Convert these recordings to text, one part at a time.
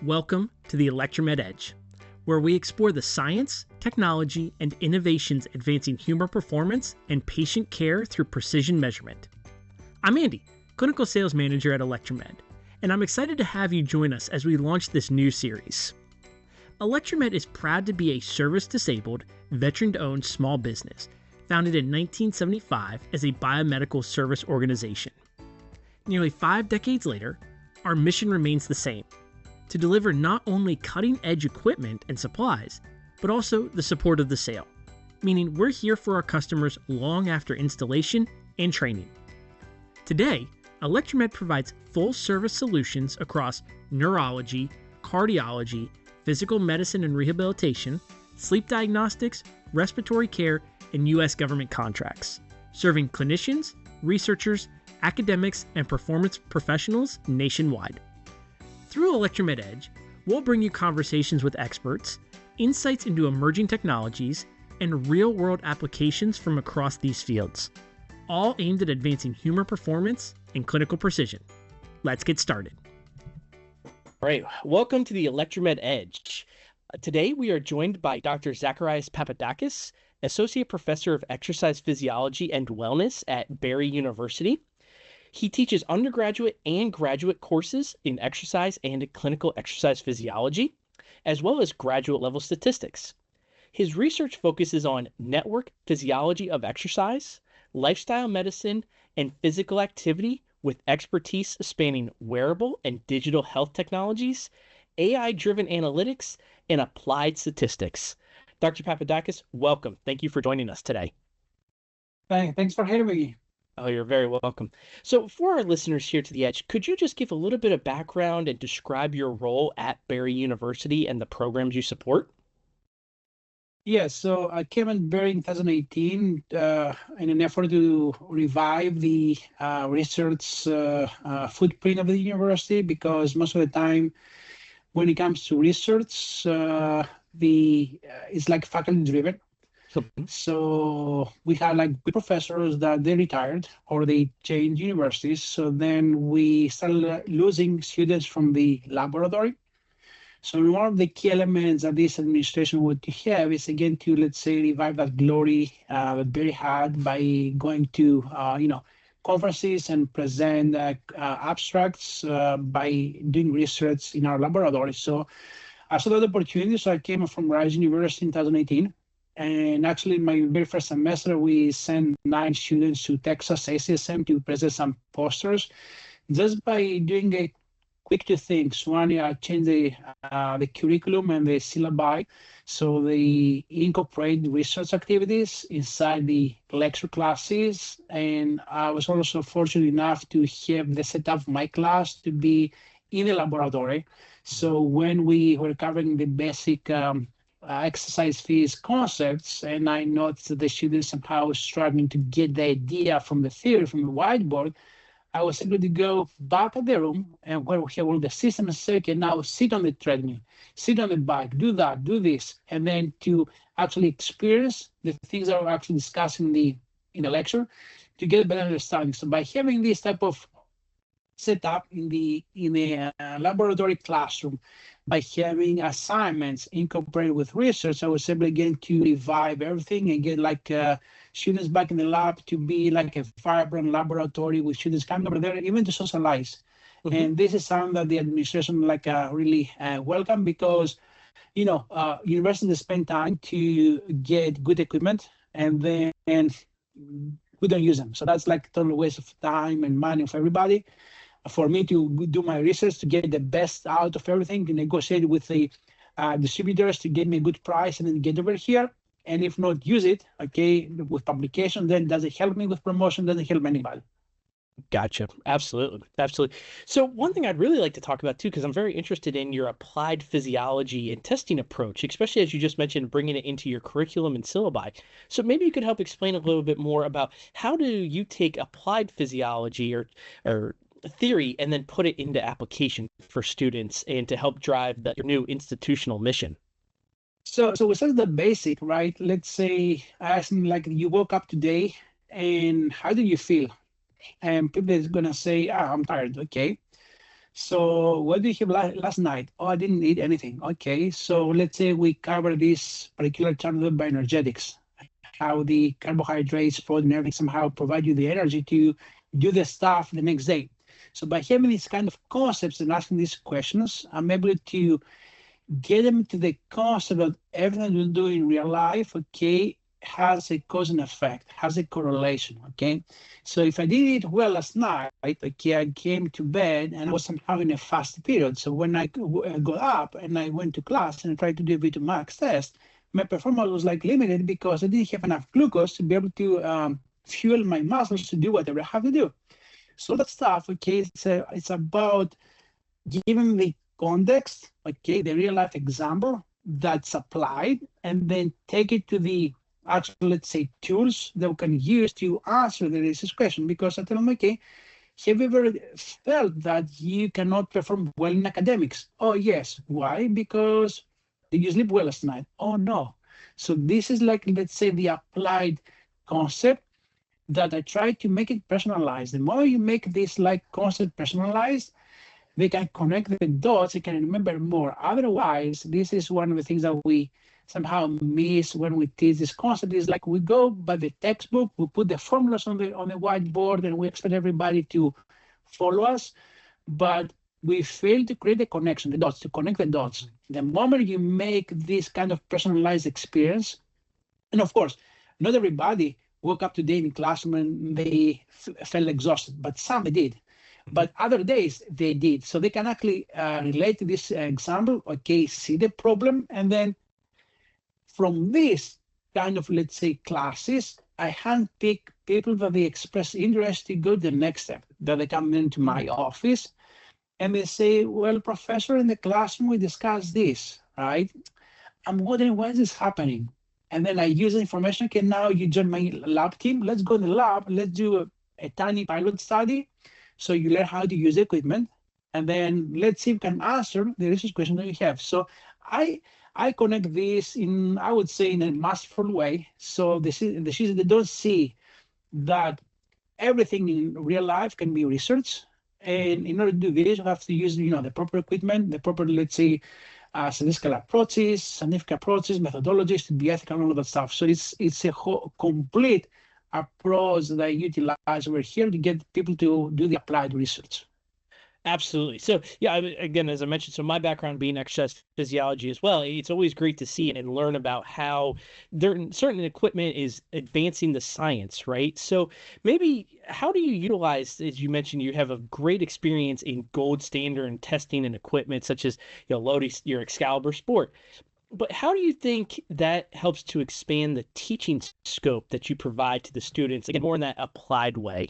Welcome to the Electra-Med Edge, where we explore the science, technology, and innovations advancing human performance and patient care through precision measurement. I'm Andy, Clinical Sales Manager at Electra-Med, and I'm excited to have you join us as we launch this new series. Electra-Med is proud to be a service-disabled, veteran-owned small business founded in 1975 as a biomedical service organization. Nearly 5 decades later, our mission remains the same: to deliver not only cutting-edge equipment and supplies, but also the support of the sale, meaning we're here for our customers long after installation and training. Today, Electra-Med provides full-service solutions across neurology, cardiology, physical medicine and rehabilitation, sleep diagnostics, respiratory care, and U.S. government contracts, serving clinicians, researchers, academics, and performance professionals nationwide. Through Electra-Med Edge, we'll bring you conversations with experts, insights into emerging technologies, and real-world applications from across these fields, all aimed at advancing human performance and clinical precision. Let's get started. All right, welcome to the Electra-Med Edge. Today we are joined by Dr. Zacharias Papadakis, Associate Professor of Exercise Physiology and Wellness at Barry University. He teaches undergraduate and graduate courses in exercise and clinical exercise physiology, as well as graduate level statistics. His research focuses on network physiology of exercise, lifestyle medicine, and physical activity with expertise spanning wearable and digital health technologies, AI-driven analytics, and applied statistics. Dr. Papadakis, welcome. Thank you for joining us today. Thanks for having me. Oh, you're very welcome. So for our listeners here to the Edge, could you just give a little bit of background and describe your role at Barry University and the programs you support? Yes, so I came in Barry in 2018 in an effort to revive the research footprint of the university, because most of the time when it comes to research, it's like faculty driven. So we had like good professors that they retired or they changed universities. So then we started losing students from the laboratory. So one of the key elements that this administration would have is, again, to, let's say, revive that glory that Barry had by going to, conferences and present abstracts by doing research in our laboratory. So I saw that opportunity. So I came from Rice University in 2018. And actually, in my very first semester, we sent 9 students to Texas ACSM to present some posters, just by doing a quick 2 things. One, change the curriculum and the syllabi, so they incorporate research activities inside the lecture classes. And I was also fortunate enough to have the setup of my class to be in the laboratory. So when we were covering the basic exercise phys concepts, and I noticed that the students somehow struggling to get the idea from the theory, from the whiteboard, I was able to go back at the room and where we have all the systems and say, okay, now sit on the treadmill, sit on the bike, do that, do this, and then to actually experience the things that we're actually discussing in the lecture to get a better understanding. So by having this type of setup in the laboratory classroom, by having assignments incorporated with research, I was able again to revive everything and get like students back in the lab to be like a vibrant laboratory with students coming over there, even to socialize. Mm-hmm. And this is something that the administration really welcome, because universities spend time to get good equipment and then we don't use them. So that's like total waste of time and money for everybody. For me to do my research, to get the best out of everything, to negotiate with the distributors to get me a good price and then get over here. And if not, use it, okay, with publication, then does it help me with promotion? Doesn't help anybody. Gotcha. Absolutely. Absolutely. So one thing I'd really like to talk about too, because I'm very interested in your applied physiology and testing approach, especially as you just mentioned, bringing it into your curriculum and syllabi. So maybe you could help explain a little bit more about how do you take applied physiology or theory and then put it into application for students and to help drive your new institutional mission? So we start the basic, right? Let's say I ask them, like, you woke up today and how do you feel? And people is going to say, I'm tired. Okay. So what did you have last night? Oh, I didn't eat anything. Okay, so let's say we cover this particular chapter by energetics, how the carbohydrates, protein, everything somehow provide you the energy to do the stuff the next day. So by having these kind of concepts and asking these questions, I'm able to get them to the concept that everything we do in real life, okay, has a cause and effect, has a correlation, okay? So if I did it well last night, okay, I came to bed and I was somehow in a fast period. So when I got up and I went to class and I tried to do a VO2 max test, my performance was like limited because I didn't have enough glucose to be able to fuel my muscles to do whatever I have to do. So that stuff, okay, it's about given the context, okay, the real life example that's applied, and then take it to the actual, let's say, tools that we can use to answer the research question. Because I tell them, okay, have you ever felt that you cannot perform well in academics? Oh, yes. Why? Because did you sleep well last night? Oh, no. So this is like, let's say, the applied concept that I try to make it personalized. The more you make this like concept personalized, they can connect the dots, they can remember more. Otherwise, this is one of the things that we somehow miss when we teach this concept is like we go by the textbook, we put the formulas on the whiteboard and we expect everybody to follow us, but we fail to create the connection, the dots, to connect the dots. The moment you make this kind of personalized experience, and of course, not everybody woke up today in classroom and they felt exhausted, but some they did. But other days they did. So they can actually relate to this example, okay, see the problem. And then from this kind of, let's say, classes, I handpick people that they express interest to go to the next step, that they come into my office and they say, well, professor, in the classroom, we discussed this, right? I'm wondering why is this happening? And then I use the information, okay, now you join my lab team. Let's go to the lab. Let's do a tiny pilot study. So you learn how to use the equipment, and then let's see if we can answer the research question that you have. So I connect this in, I would say, in a masterful way. So the students, they don't see that everything in real life can be researched. And in order to do this, you have to use, the proper equipment, the proper, let's say, statistical approaches, scientific approaches, methodologies to be ethical and all of that stuff. So it's a whole complete approach that I utilize over here to get people to do the applied research. Absolutely. So yeah, again, as I mentioned, so my background being exercise physiology as well, it's always great to see and learn about how certain equipment is advancing the science, right? So maybe how do you utilize, as you mentioned, you have a great experience in gold standard and testing and equipment such as, your Excalibur Sport. But how do you think that helps to expand the teaching scope that you provide to the students, again, more in that applied way?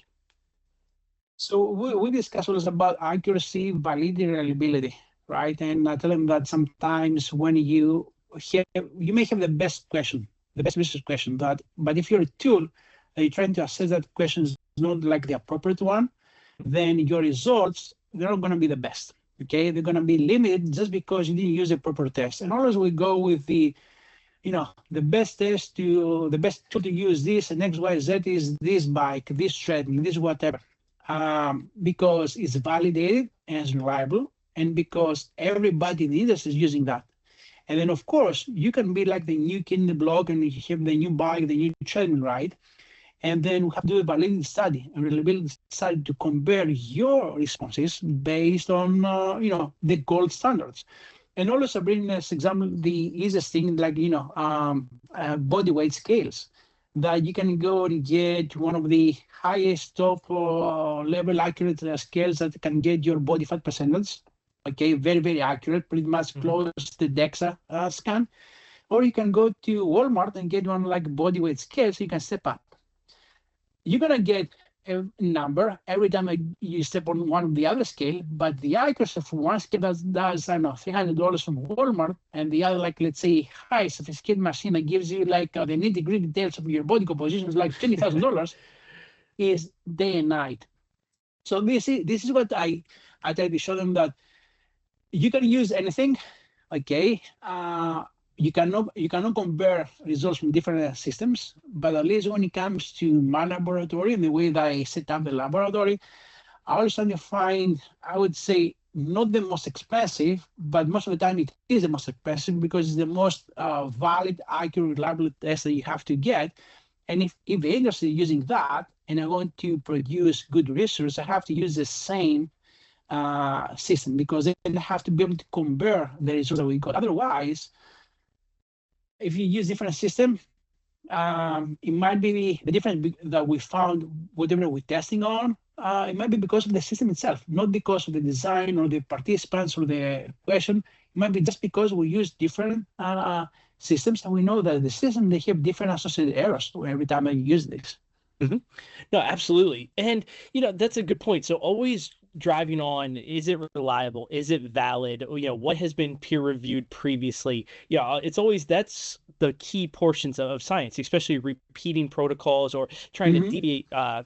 So we discuss always about accuracy, validity, reliability, right? And I tell them that sometimes when you may have the best question, the best research question, but if you're a tool and you're trying to assess that question is not like the appropriate one, then your results, they're not going to be the best. Okay, they're going to be limited just because you didn't use a proper test. And always we go with the best test the best tool to use this and XYZ is this bike, this treadmill, this whatever. Because it's validated and it's reliable, and because everybody in the industry is using that. And then, of course, you can be like the new kid in the block and you have the new bike, the new treadmill, right? And then we have to do a validity study and reliability study to compare your responses based on, the gold standards. And also bring this example, the easiest thing, like, body weight scales, that you can go and get one of the highest top level accurate scales that can get your body fat percentage. Okay, very, very accurate, pretty much close to the DEXA scan. Or you can go to Walmart and get one like body weight scale so you can step up. You're going to get a number every time you step on one of the other scale, but the accuracy for one scale does I don't know, $300 from Walmart, and the other, like, let's say, high sophisticated machine that gives you like the nitty-gritty details of your body composition is like $20,000 is day and night. So this is what I try to show them, that you can use anything, okay? You cannot compare results from different systems, but at least when it comes to my laboratory and the way that I set up the laboratory, I always try to find, I would say, not the most expensive, but most of the time it is the most expensive because it's the most valid, accurate, reliable test that you have to get. And if the industry is using that and I want to produce good research, I have to use the same system because then I have to be able to compare the results that we got. Otherwise, if you use different system, it might be the difference that we found whatever we're testing on. It might be because of the system itself, not because of the design or the participants or the question. It might be just because we use different systems, and we know that the system, they have different associated errors every time I use this. Mm-hmm. No, absolutely. And, that's a good point. So always driving on, is it reliable? Is it valid? What has been peer reviewed previously? It's always, that's the key portions of science, especially repeating protocols or trying to deviate, I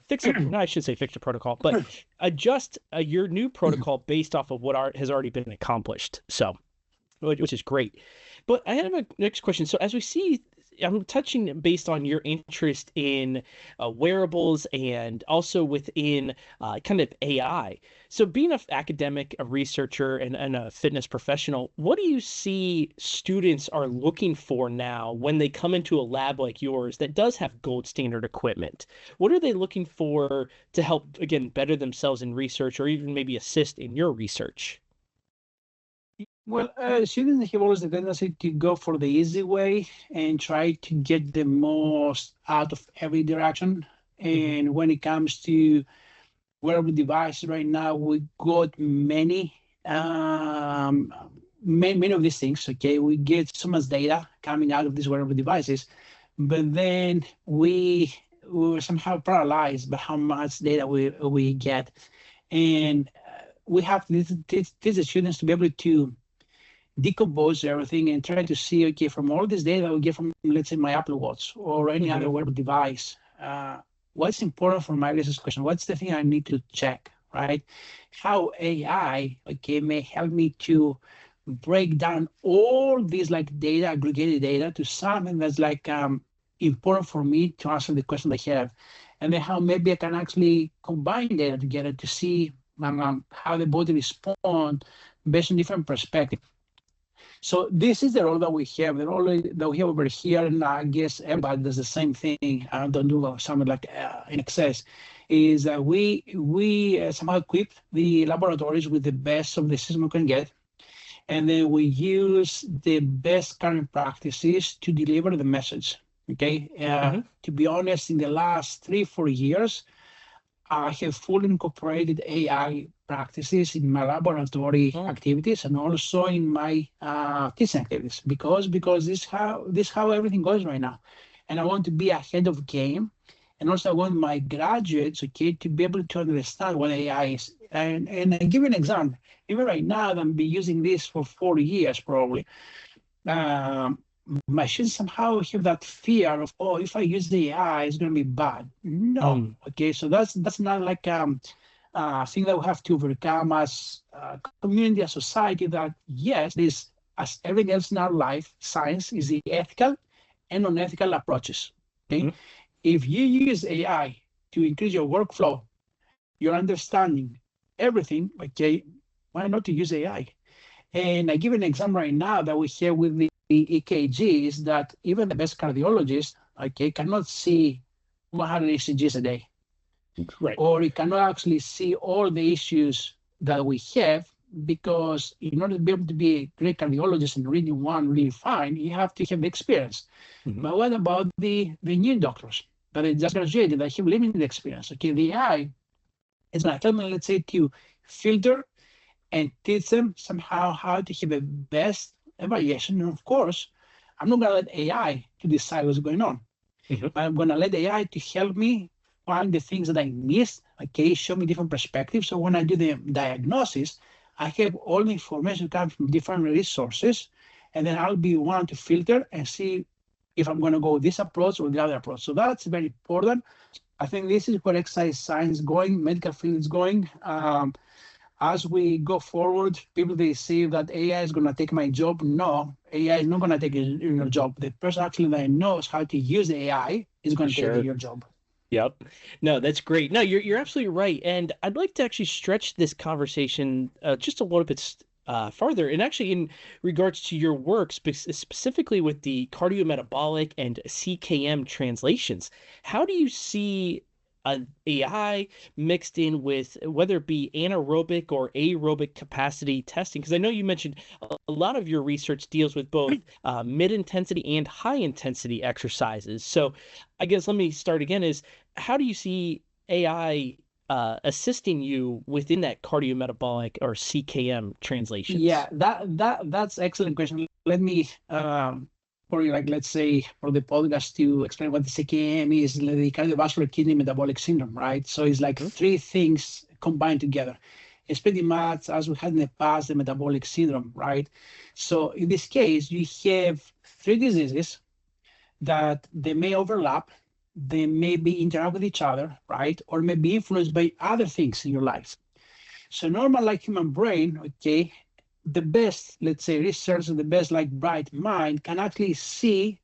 should say fix a protocol, but adjust your new protocol based off of what has already been accomplished. So, which is great. But I have a next question. So as we see, I'm touching based on your interest in wearables and also within kind of AI. So being an academic, a researcher, and a fitness professional, what do you see students are looking for now when they come into a lab like yours that does have gold standard equipment? What are they looking for to help, again, better themselves in research or even maybe assist in your research? Well, students have always the tendency to go for the easy way and try to get the most out of every direction. And when it comes to wearable devices right now, we got many of these things. Okay, we get so much data coming out of these wearable devices, but then we were somehow paralyzed by how much data we get, and we have to teach the students to be able to decompose everything and try to see, okay, from all this data we get from, let's say, my Apple Watch or any other wearable device, what's important for my research question? What's the thing I need to check, right? How AI, okay, may help me to break down all these like data, aggregated data, to something that's like important for me to answer the question I have. And then how maybe I can actually combine data together to see how the body responds based on different perspectives. So this is the role that we have, the role that we have over here, and I guess everybody does the same thing. I don't do something like in excess, is that we somehow equip the laboratories with the best of the system we can get, and then we use the best current practices to deliver the message. Okay, to be honest, in the last 3-4 years, I have fully incorporated AI practices in my laboratory activities and also in my teaching activities because this how everything goes right now, and I want to be ahead of game, and also I want my graduates, okay, to be able to understand what AI is. And I give you an example. Even right now, I've been using this for 4 years probably. My students somehow have that fear of, oh, if I use the AI, it's going to be bad. No, okay, so that's not like thing that we have to overcome as a community, a society. That yes, this, as everything else in our life, science is the ethical and unethical approaches. Okay, if you use AI to increase your workflow, your understanding, everything, okay, why not to use AI? And I give an example right now that we have with the EKG is that even the best cardiologists, okay, cannot see 100 ECGs a day. Right. Or you cannot actually see all the issues that we have, because in order to be able to be a great cardiologist and reading one really fine, you have to have the experience. But what about the new doctors that are just graduated, that have limited experience? Okay, the AI is going to tell me, let's say, to filter and teach them somehow how to have the best evaluation. And of course, I'm not going to let AI to decide what's going on. I'm going to let AI to help me find the things that I missed, okay, show me different perspectives. So when I do the diagnosis, I have all the information coming from different resources, and then I'll be one to filter and see if I'm going to go this approach or the other approach. So that's very important. I think this is where exercise science is going, medical field is going. As we go forward, people, they see that AI is going to take my job. No, AI is not going to take your job. The person actually that knows how to use AI is going to take your job. Yep. No, that's great. No, you're absolutely right. And I'd like to actually stretch this conversation just a little bit farther. And actually, in regards to your work, specifically with the cardiometabolic and CKM translations, how do you see AI mixed in with whether it be anaerobic or aerobic capacity testing? Because I know you mentioned a lot of your research deals with both mid-intensity and high-intensity exercises. So I guess let me start again is how do you see AI assisting you within that cardiometabolic or CKM translations? Yeah, that's excellent question. Let me for like let's say for the podcast to explain what the CKM is, the cardiovascular kidney metabolic syndrome, right? So it's like three things combined together. It's pretty much as we had in the past, the metabolic syndrome, right? So in this case, you have three diseases that they may overlap, they may be interact with each other, right? Or may be influenced by other things in your life. So normal like human brain, okay, the best, let's say, research, the best like bright mind can actually see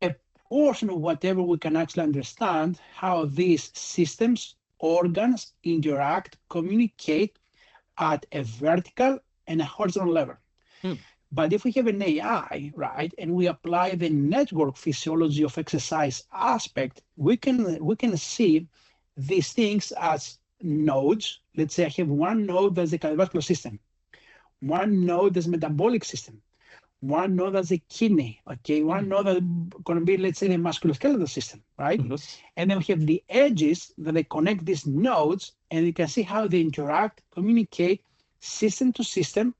a portion of whatever we can actually understand how these systems, organs interact, communicate at a vertical and a horizontal level. But if we have an AI, right, and we apply the network physiology of exercise aspect, we can see these things as nodes. Let's say I have one node that's the cardiovascular system, one node that's metabolic system, one node that's the kidney, okay, one node that's going to be, let's say, the musculoskeletal system, right? And then we have the edges that they connect these nodes, and you can see how they interact, communicate, system to system,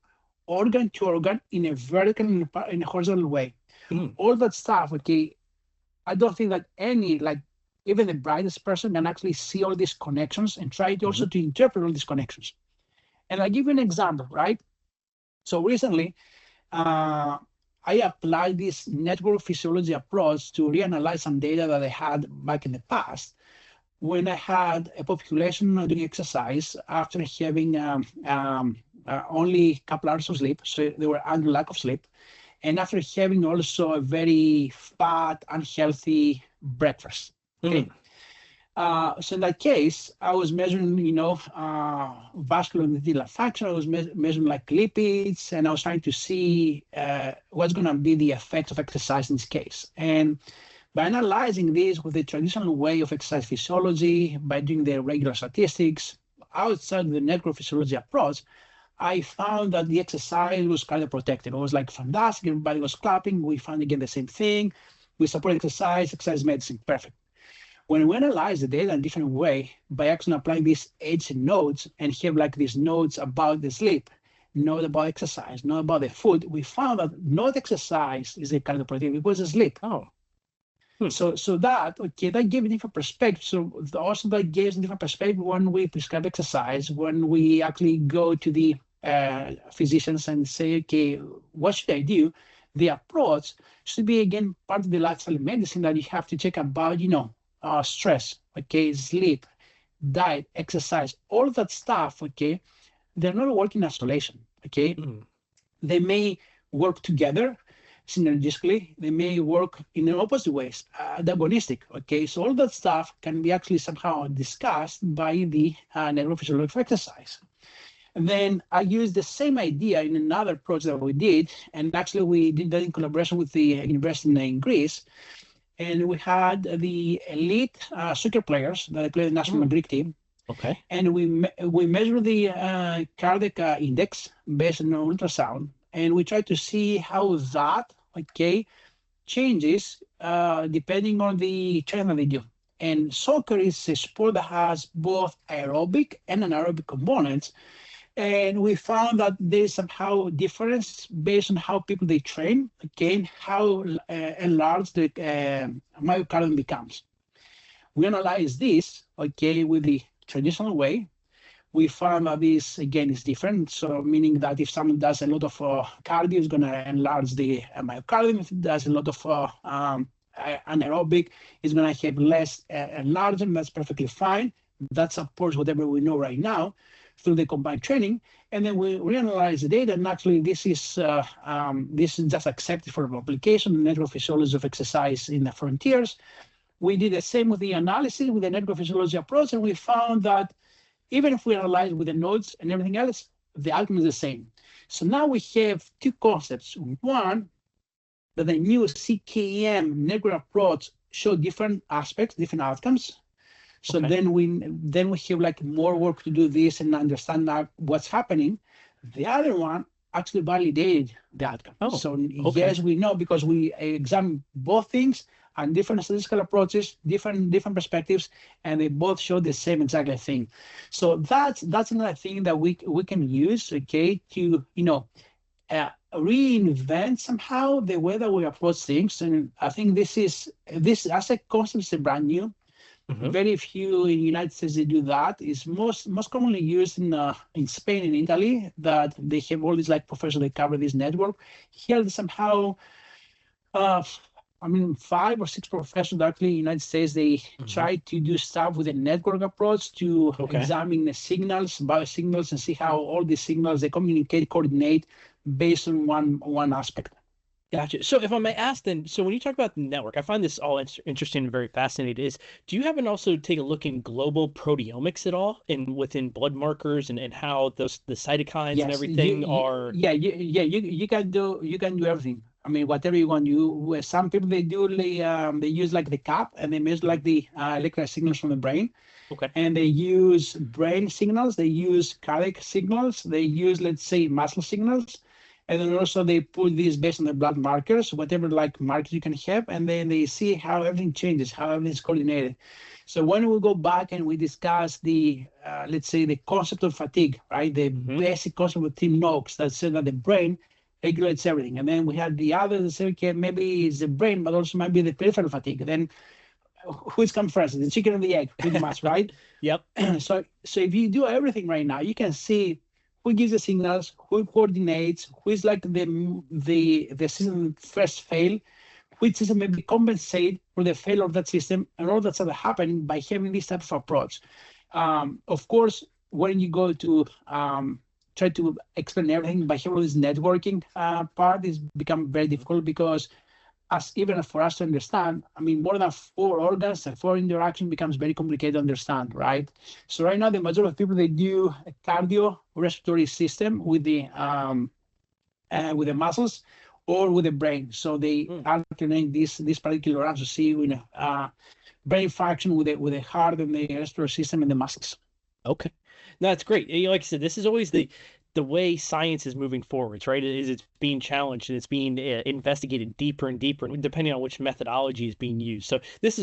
organ to organ in a vertical and in a horizontal way. All that stuff, okay, I don't think that any, like, even the brightest person can actually see all these connections and try to also to interpret all these connections. And I'll give you an example, right? So recently, I applied this network physiology approach to reanalyze some data that I had back in the past when I had a population doing exercise after having only a couple hours of sleep, so they were under lack of sleep, and after having also a very fat, unhealthy breakfast. Okay. So in that case, I was measuring, vascular endothelial function. I was measuring like lipids, and I was trying to see what's going to be the effect of exercise in this case. And by analyzing this with the traditional way of exercise physiology, by doing the regular statistics, outside the network physiology approach, I found that the exercise was kind of protected. It was like fantastic. Everybody was clapping. We found again the same thing. We support exercise medicine, perfect. When we analyze the data in a different way, by actually applying these edge nodes and have like these nodes about the sleep, not about exercise, not about the food, we found that not exercise is a kind of protective, it was the sleep. So that, okay, that gave a different perspective. So also that gives a different perspective when we prescribe exercise, when we actually go to the physicians and say, okay, what should I do? The approach should be, again, part of the lifestyle medicine that you have to check about, stress, okay, sleep, diet, exercise, all that stuff, okay, they're not working in isolation, okay? They may work together synergistically, they may work in the opposite ways, antagonistic, okay? So all that stuff can be actually somehow discussed by the network physiology of exercise. And then I used the same idea in another project that we did, and actually we did that in collaboration with the university in Greece. And we had the elite soccer players that play the national Greek team. Okay. And we measured the cardiac index based on ultrasound, and we tried to see how that, okay, changes depending on the training that they do. And soccer is a sport that has both aerobic and anaerobic components. And we found that there's somehow difference based on how people they train, okay, and how enlarged the myocardium becomes. We analyzed this, okay, with the traditional way. We found that this, again, is different. So meaning that if someone does a lot of cardio, it's going to enlarge the myocardium. If it does a lot of anaerobic, it's going to have less enlargement. That's perfectly fine. That supports whatever we know right now through the combined training. And then we reanalyze the data, and actually this is just accepted for application, the network physiology of exercise in the frontiers. we did the same with the analysis with the network physiology approach, and we found that even if we analyze with the nodes and everything else, the outcome is the same. So now we have two concepts. One, that the new CKM network approach show different aspects, different outcomes. So then we have like more work to do this and understand what's happening. The other one actually validated the outcome. Yes, we know because we examined both things and different statistical approaches, different perspectives, and they both show the same exact thing. So that's another thing that we can use, okay, to reinvent somehow the way that we approach things. And I think this as a concept is brand new. Very few in the United States they do that. It's most commonly used in Spain and Italy, that they have all these like professors that cover this network. Here somehow, 5 or 6 professors actually in the United States, they try to do stuff with a network approach to examine the signals, biosignals, and see how all these signals, they communicate, coordinate based on one aspect. Gotcha. So if I may ask then, so when you talk about the network, I find this all interesting and very fascinating. Do you happen also take a look in global proteomics at all, within blood markers and how the cytokines and everything are? You can do everything. I mean, whatever you want. Some people they use like the CAP, and they measure like the electrical signals from the brain. And they use brain signals, they use cardiac signals, they use, let's say, muscle signals. And then also they put this based on the blood markers, whatever like markers you can have, and then they see how everything changes, how everything is coordinated. So when we go back and we discuss the, let's say, the concept of fatigue, right? The basic concept of Tim Noakes that said that the brain regulates everything. And then we had the other that said, okay, maybe it's the brain, but also might be the peripheral fatigue. Then who's come first, the chicken or the egg, pretty much, right? Yep. So if you do everything right now, you can see who gives the signals, who coordinates, who is like the system first fail, which system maybe compensate for the failure of that system, and all that's happening by having this type of approach. Of course, when you go to try to explain everything by having this networking part, is become very difficult, because even for us to understand, I mean, more than 4 organs and 4 interactions becomes very complicated to understand, right? So right now, the majority of people, they do a cardiorespiratory system with the muscles or with the brain. So they alternate this particular answer, see brain function with the heart and the respiratory system and the muscles. Okay, no, that's great. Like I said, this is always the way science is moving forwards, right? It's being challenged and it's being investigated deeper and deeper, depending on which methodology is being used. So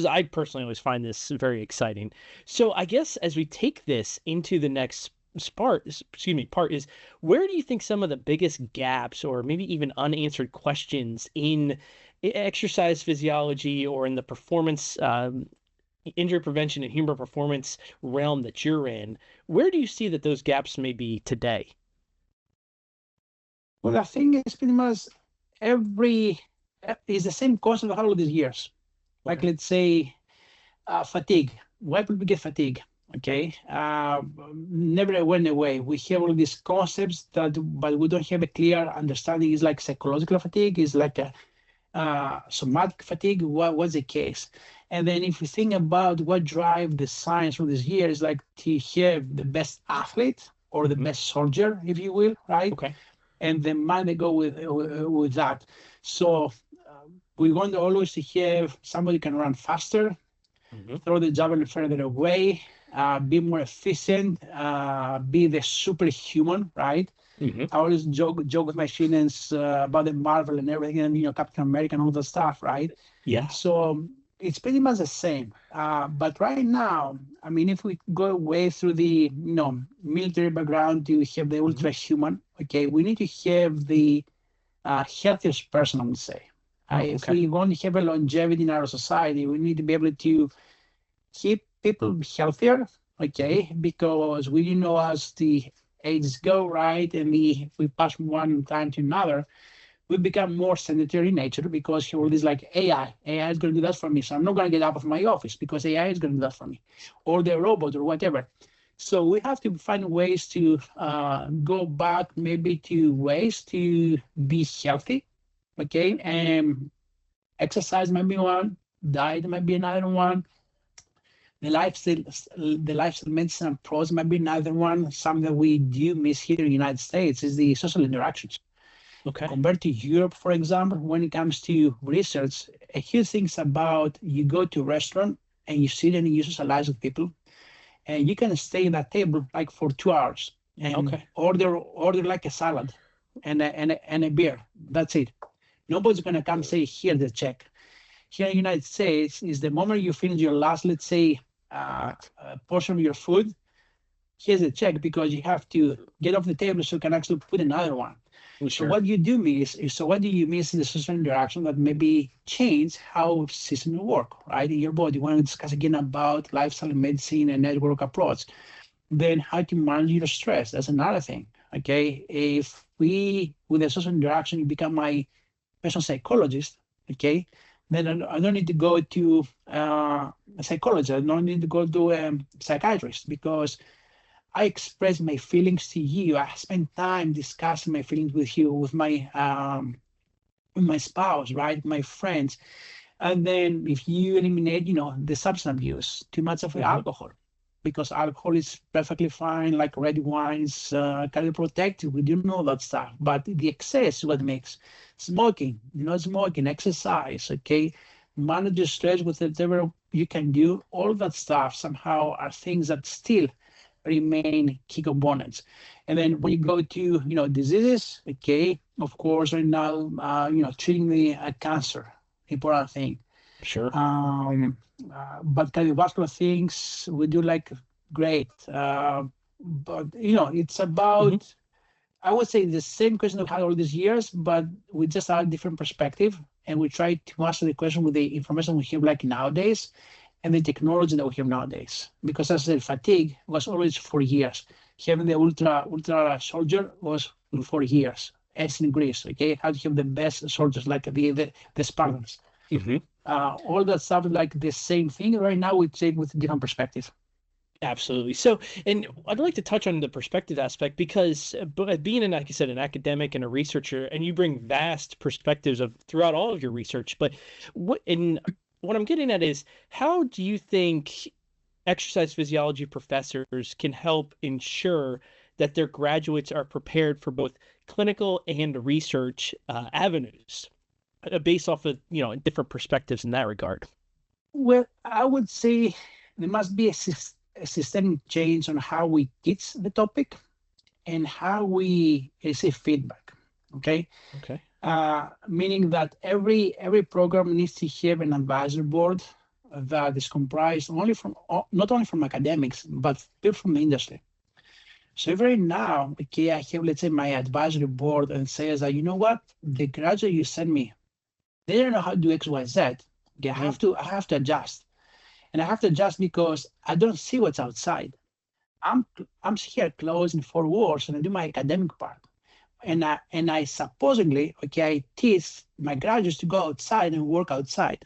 I personally always find this very exciting. So I guess as we take this into the next part is, where do you think some of the biggest gaps or maybe even unanswered questions in exercise physiology or in the performance injury prevention and human performance realm that you're in, where do you see that those gaps may be today? Well, I think it's pretty much is the same concept of all of these years. Like, let's say, fatigue. Why people get fatigue? Okay, never went away. We have all these concepts but we don't have a clear understanding. It's like psychological fatigue, is like a somatic fatigue. What's the case? And then if you think about what drive the science for this year, is like to have the best athlete or the best soldier, if you will, right? And the mind they go with that. So we want to always have somebody can run faster, throw the javelin further away, be more efficient, be the superhuman, right? I always joke with my students about the Marvel and everything, and Captain America and all that stuff, right? Yeah. So it's pretty much the same. But right now, I mean, if we go away through the military background to have the ultra human, okay, we need to have the healthiest person, I would say. If we want to have a longevity in our society, we need to be able to keep people healthier, okay, because we know as the ages go, right, and we pass from one time to another, we become more sedentary in nature, because all this like AI is going to do that for me. So I'm not going to get out of my office because AI is going to do that for me, or the robot or whatever. So we have to find ways to go back maybe to ways to be healthy, okay? And exercise might be one, diet might be another one. The lifestyle medicine approach might be another one. Something that we do miss here in the United States is the social interactions. Okay. Compared to Europe, for example, when it comes to research, a huge things about you go to a restaurant and you sit and you socialize with people, and you can stay at that table like for 2 hours and Okay. order like a salad and a beer. That's it. Nobody's gonna come say, "Here the check." Here in the United States is the moment you finish your last, let's say, portion of your food, here's a check, because you have to get off the table so you can actually put another one. So Sure. what you do miss is, so what do you miss in the social interaction that maybe change how systems work, right? In your body. We want to discuss again about lifestyle medicine and network approach. Then how to manage your stress. That's another thing. Okay. If we, with the social interaction, you become my personal psychologist, okay, then I don't need to go to a psychologist. I don't need to go to a psychiatrist, because I express my feelings to you. I spend time discussing my feelings with you, with my spouse, right, my friends. And then if you eliminate, the substance abuse, too much of the alcohol, because alcohol is perfectly fine, like red wines, cardioprotective. We do know that stuff, but the excess, what makes smoking, not smoking, exercise, okay, manage your stress with whatever you can do. All that stuff somehow are things that still remain key components. And then when you go to, diseases, okay, of course, right now, treating the cancer, important thing. Sure. But cardiovascular things we do like great. But it's about, I would say, the same question we've had all these years, but we just have a different perspective, and we try to answer the question with the information we have like nowadays and the technology that we have nowadays. Because as I said, fatigue was always for years. Having the ultra soldier was for years. As in Greece, okay, how to have the best soldiers like the Spartans. All that stuff is like the same thing. Right now we take with different perspective. Absolutely. So, and I'd like to touch on the perspective aspect, because being an, like you said, an academic and a researcher, and you bring vast perspectives of throughout all of your research. But what I'm getting at is, how do you think exercise physiology professors can help ensure that their graduates are prepared for both clinical and research avenues, based off of different perspectives in that regard? Well, I would say there must be a systemic change on how we teach the topic and how we receive feedback. Okay. Okay. Meaning that every program needs to have an advisory board that is comprised not only from academics, but people from the industry. So if right now, okay, I have, let's say, my advisory board and says that, you know what, the graduate you send me, they don't know how to do X, Y, Z. Okay, I have to adjust. And I have to adjust because I don't see what's outside. I'm here closed in 4 walls and I do my academic part. And I supposedly, okay, I teach my graduates to go outside and work outside.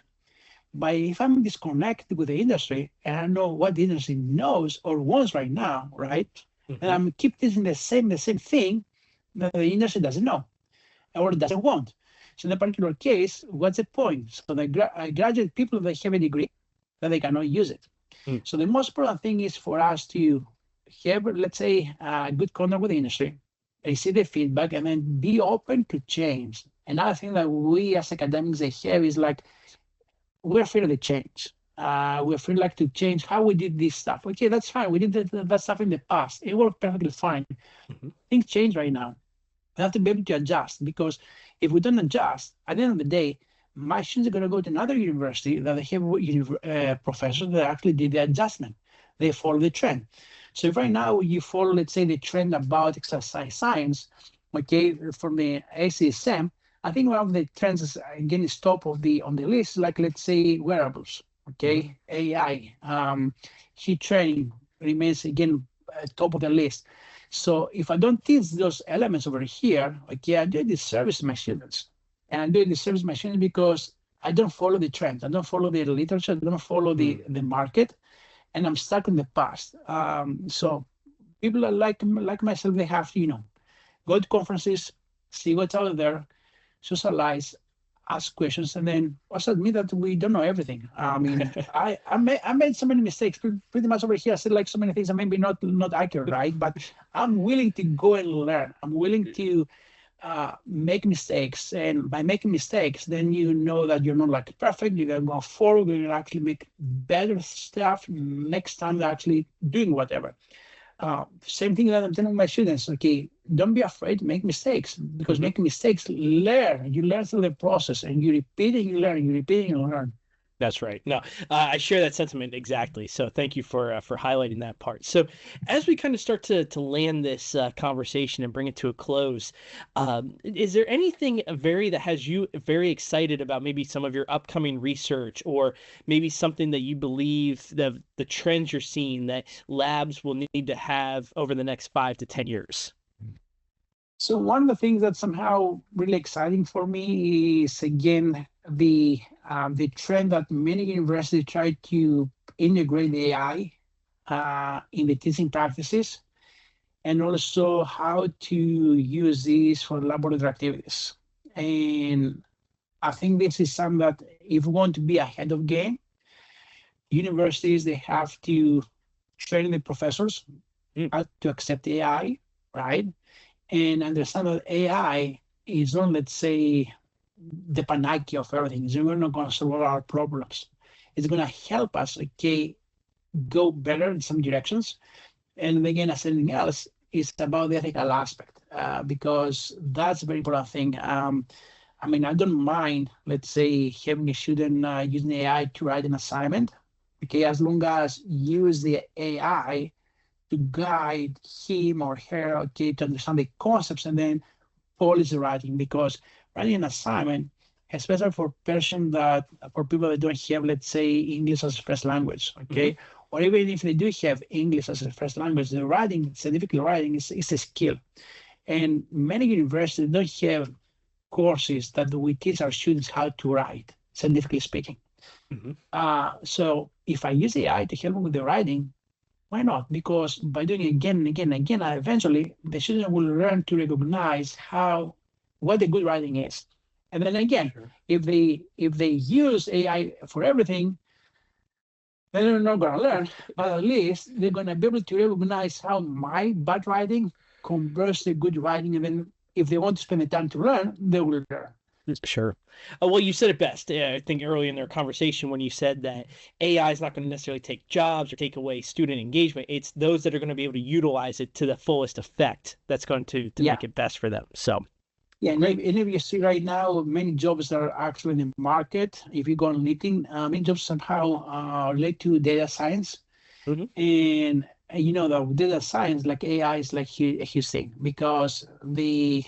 But if I'm disconnected with the industry and I know what the industry knows or wants right now, right? And I'm keep teaching the same thing that the industry doesn't know or doesn't want. So in the particular case, what's the point? So the graduate people, they have a degree, that they cannot use it. So the most important thing is for us to have, let's say, good contact with the industry, receive the feedback, and then be open to change. Another thing that we as academics they have is like, we're afraid of the change. We're afraid like to change how we did this stuff. Okay, that's fine. We did that stuff in the past. It worked perfectly fine. Things change right now. We have to be able to adjust, because if we don't adjust, at the end of the day, my students are going to go to another university that they have professors that actually did the adjustment. They follow the trend. So if right now you follow, let's say, the trend about exercise science, okay, from the ACSM, I think one of the trends is, again, is top on the list, like, let's say, wearables, okay, AI, heat training remains, again, top of the list. So if I don't teach those elements over here, okay, I do disservice to my students. And I do disservice to my students because I don't follow the trend. I don't follow the literature. I don't follow the market. And I'm stuck in the past. So people are like myself, they have to, go to conferences, see what's out there, socialize, ask questions, and then also admit that we don't know everything. I mean, I made so many mistakes. Pretty much over here, I said like so many things that maybe not accurate, right? But I'm willing to go and learn. I'm willing to make mistakes, and by making mistakes, then you know that you're not like perfect. You're gonna go forward. You're gonna actually make better stuff next time. They're actually doing whatever. Same thing that I'm telling my students. Okay, don't be afraid to make mistakes, because making mistakes, learn. You learn through the process, and you repeat and you learn. You repeat and you learn. That's right. No, I share that sentiment exactly. So thank you for highlighting that part. So as we kind of start to land this conversation and bring it to a close, is there anything that has you very excited about maybe some of your upcoming research, or maybe something that you believe the trends you're seeing that labs will need to have over the next 5 to 10 years? So one of the things that's somehow really exciting for me is, again, the trend that many universities try to integrate the AI in the teaching practices, and also how to use these for laboratory activities. And I think this is something that, if we want to be ahead of game, universities, they have to train the professors how to accept AI, right? And understand that AI is not, let's say, the panacea of everything. It's not going to solve all our problems. It's going to help us, okay, go better in some directions. And again, as anything else, it's about the ethical aspect, because that's a very important thing. I mean, I don't mind, let's say, having a student using AI to write an assignment, okay, as long as you use the AI to guide him or her, okay, to understand the concepts and then polish the writing. Because writing an assignment, especially for people that don't have, let's say, English as a first language, okay, or even if they do have English as a first language, the writing, scientific writing, is a skill. And many universities don't have courses that we teach our students how to write, scientifically speaking. So if I use AI to help them with the writing, why not? Because by doing it again and again and again, eventually the student will learn to recognize what the good writing is. And then again, if they use AI for everything, then they're not going to learn. But at least they're going to be able to recognize how my bad writing converts to good writing. And then if they want to spend the time to learn, they will learn. Sure. Well, you said it best. I think early in their conversation when you said that AI is not going to necessarily take jobs or take away student engagement. It's those that are going to be able to utilize it to the fullest effect that's going to make it best for them. So. Yeah, and if you see right now, many jobs are actually in the market. If you go on LinkedIn, many jobs somehow relate to data science. And you know, the data science, like AI, is like a huge thing, because they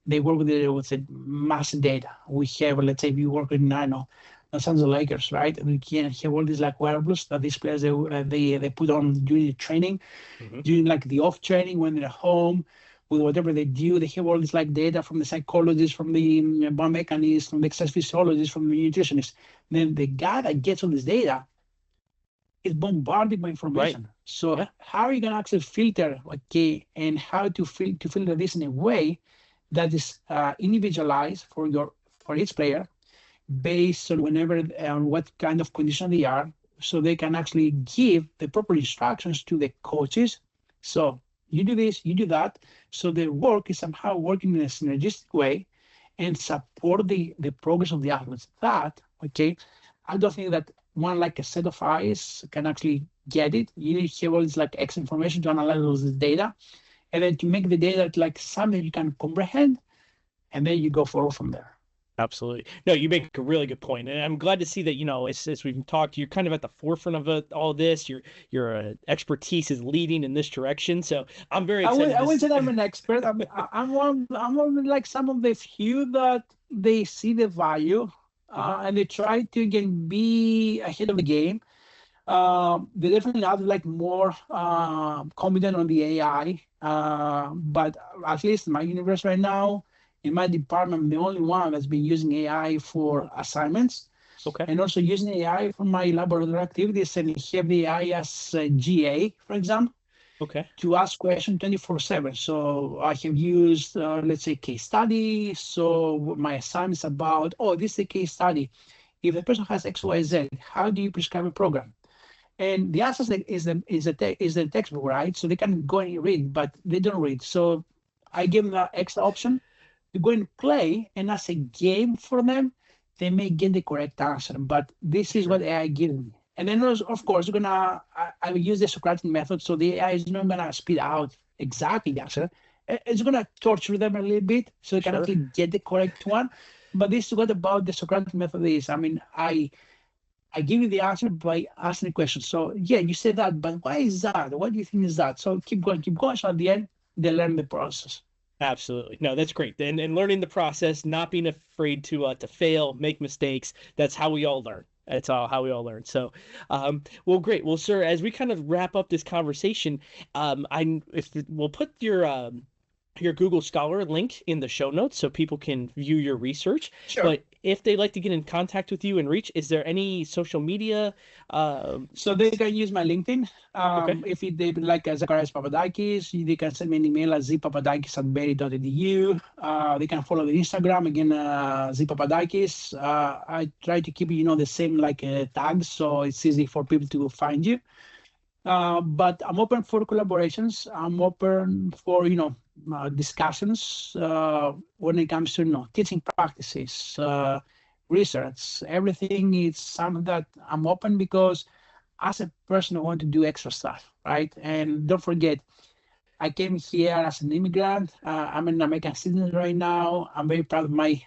work with the massive data. We have, let's say, if you work with Los Angeles Lakers, right? And we can have all these like wearables that these players they put on during the training, during like the off training when they're home. With whatever they do, they have all this like data from the psychologists, from the biomechanists, from the exercise physiologists, from the nutritionists. Then the guy that gets all this data is bombarded by information. Right. So how are you going to actually filter, okay, and how to filter this in a way that is individualized for each player, based on what kind of condition they are, so they can actually give the proper instructions to the coaches. So you do this, you do that, so the work is somehow working in a synergistic way and support the progress of the athletes. That, okay, I don't think that one like a set of eyes can actually get it. You need to have all this like X information to analyze all this data, and then to make the data like something you can comprehend, and then you go forward from there. Absolutely. No, you make a really good point. And I'm glad to see that, you know, as we've talked, you're kind of at the forefront of all this. Your expertise is leading in this direction. So I'm very excited. I wouldn't say that I'm an expert. I'm one like some of the few that they see the value and they try to again be ahead of the game. They definitely have like more competent on the AI. But at least my university right now, in my department, I'm the only one that's been using AI for assignments. Okay. And also using AI for my laboratory activities, and have the AI as GA, for example. Okay. to ask questions 24/7. So I have used, let's say, case study. So my assignment is about, oh, this is a case study. If the person has XYZ, how do you prescribe a program? And the answer is the textbook, right? So they can go and read, but they don't read. So I give them an extra option to go and play, and as a game for them, they may get the correct answer. But this is what AI gives me. And then, of course, I will use the Socratic method, so the AI is not gonna spit out exactly the answer. It's gonna torture them a little bit, so they can actually get the correct one. But this is what about the Socratic method is. I mean, I give you the answer by asking the question. So yeah, you say that, but why is that? What do you think is that? So keep going, keep going. So at the end, they learn the process. Absolutely. No, that's great. And learning the process, not being afraid to fail, make mistakes. That's how we all learn. That's how we all learn. So, well, great. Well, sir, as we kind of wrap up this conversation, we'll put your Google Scholar link in the show notes so people can view your research. Sure. But if they'd like to get in contact with you and reach, is there any social media? So they can use my LinkedIn. Okay. If they like Zacharias Papadakis, they can send me an email at zpapadakis@berry.edu. They can follow the Instagram again, zpapadakis. I try to keep the same tags, so it's easy for people to find you. But I'm open for collaborations. I'm open for discussions when it comes to teaching practices, research, everything. It's something that I'm open, because as a person I want to do extra stuff, right? And don't forget, I came here as an immigrant. I'm an American citizen right now. I'm very proud of my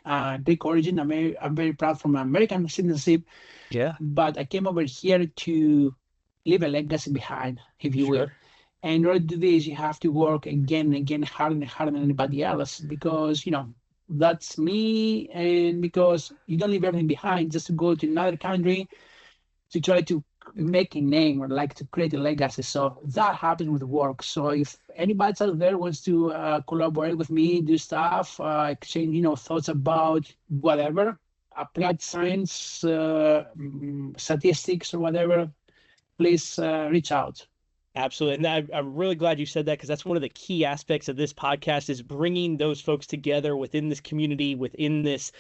Greek origin. I'm very proud from American citizenship. Yeah. But I came over here to leave a legacy behind, if you will. And in order to do this, you have to work again and again, harder and harder than anybody else, because that's me. And because you don't leave everything behind just to go to another country to try to make a name or to create a legacy. So that happens with work. So if anybody out there wants to collaborate with me, do stuff, exchange thoughts about whatever, applied science, statistics, or whatever, please reach out. Absolutely. And I'm really glad you said that, because that's one of the key aspects of this podcast, is bringing those folks together within this community, within this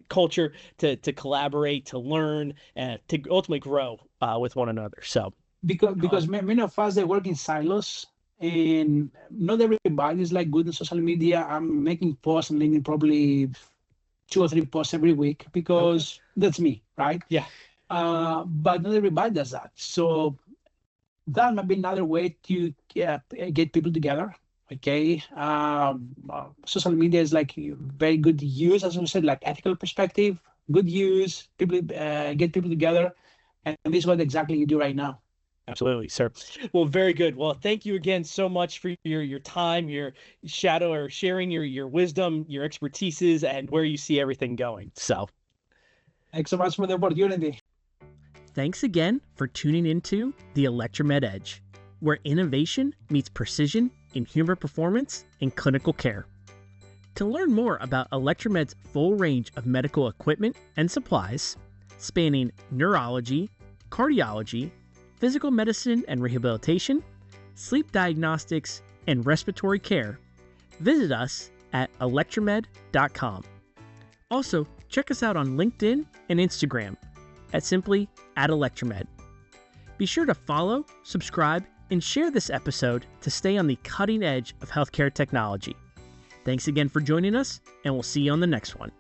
culture, to collaborate, to learn, and to ultimately grow with one another. So because many of us, they work in silos, and not everybody is good in social media. I'm making posts on LinkedIn, probably 2 or 3 posts every week, because that's me, right? Yeah. But not everybody does that. So that might be another way to get people together. Okay. Social media is very good to use, as I said, ethical perspective, good use, people get people together. And this is what exactly you do right now. Absolutely, sir. Well, very good. Well, thank you again so much for your time, your sharing your wisdom, your expertises, and where you see everything going. So thanks so much for the opportunity. Thanks again for tuning into the Electra-Med Edge, where innovation meets precision in human performance and clinical care. To learn more about Electra-Med's full range of medical equipment and supplies, spanning neurology, cardiology, physical medicine and rehabilitation, sleep diagnostics, and respiratory care, visit us at electramed.com. Also, check us out on LinkedIn and Instagram at simply @Electra-Med. Be sure to follow, subscribe, and share this episode to stay on the cutting edge of healthcare technology. Thanks again for joining us, and we'll see you on the next one.